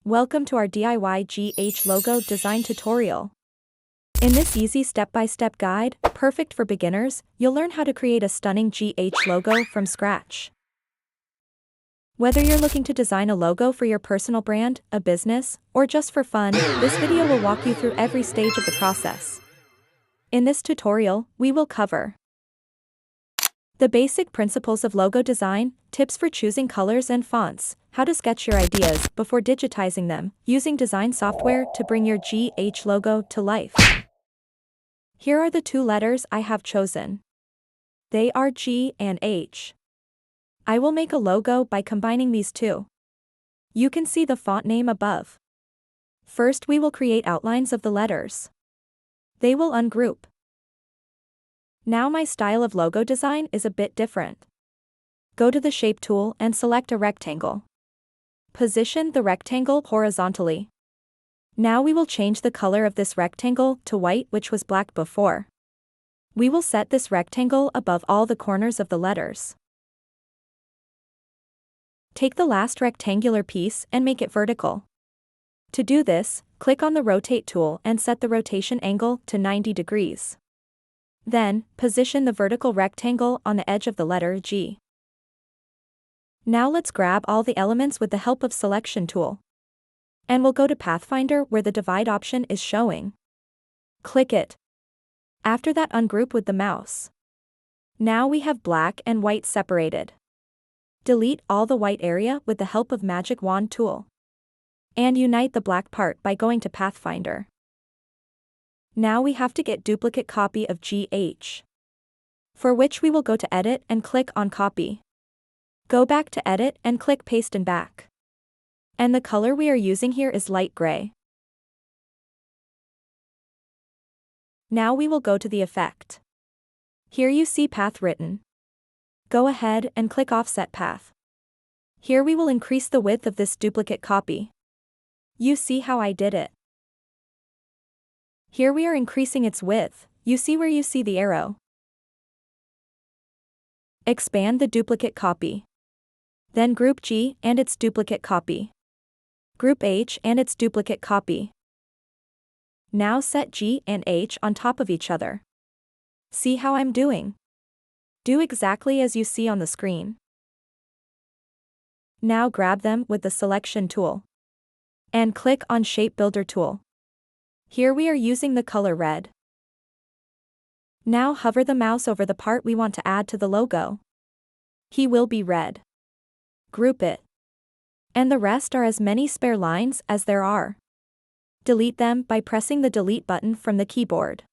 Welcome to our DIY GH logo design tutorial. In this easy step-by-step guide, perfect for beginners, you'll learn how to create a stunning GH logo from scratch. Whether you're looking to design a logo for your personal brand, a business, or just for fun, this video will walk you through every stage of the process. In this tutorial, we will cover the basic principles of logo design, tips for choosing colors and fonts, how to sketch your ideas before digitizing them, using design software to bring your GH logo to life. Here are the two letters I have chosen. They are G and H. I will make a logo by combining these two. You can see the font name above. First, we will create outlines of the letters. They will ungroup. Now my style of logo design is a bit different. Go to the Shape tool and select a rectangle. Position the rectangle horizontally. Now we will change the color of this rectangle to white, which was black before. We will set this rectangle above all the corners of the letters. Take the last rectangular piece and make it vertical. To do this, click on the Rotate tool and set the rotation angle to 90 degrees. Then, position the vertical rectangle on the edge of the letter G. Now let's grab all the elements with the help of Selection tool. And we'll go to Pathfinder where the divide option is showing. Click it. After that, ungroup with the mouse. Now we have black and white separated. Delete all the white area with the help of Magic Wand tool. And unite the black part by going to Pathfinder. Now we have to get duplicate copy of GH. For which we will go to Edit and click on Copy. Go back to Edit and click Paste and back. And the color we are using here is light gray. Now we will go to the effect. Here you see path written. Go ahead and click Offset Path. Here we will increase the width of this duplicate copy. You see how I did it. Here we are increasing its width, you see where you see the arrow. Expand the duplicate copy. Then group G and its duplicate copy. Group H and its duplicate copy. Now set G and H on top of each other. See how I'm doing? Do exactly as you see on the screen. Now grab them with the Selection tool. And click on Shape Builder tool. Here we are using the color red. Now hover the mouse over the part we want to add to the logo. He will be red. Group it. And the rest are as many spare lines as there are. Delete them by pressing the Delete button from the keyboard.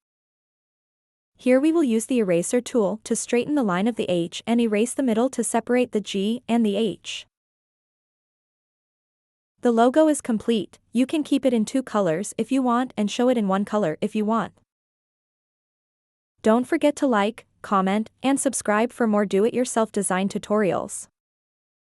Here we will use the Eraser tool to straighten the line of the H and erase the middle to separate the G and the H. The logo is complete. You can keep it in two colors if you want and show it in one color if you want. Don't forget to like, comment, and subscribe for more do-it-yourself design tutorials.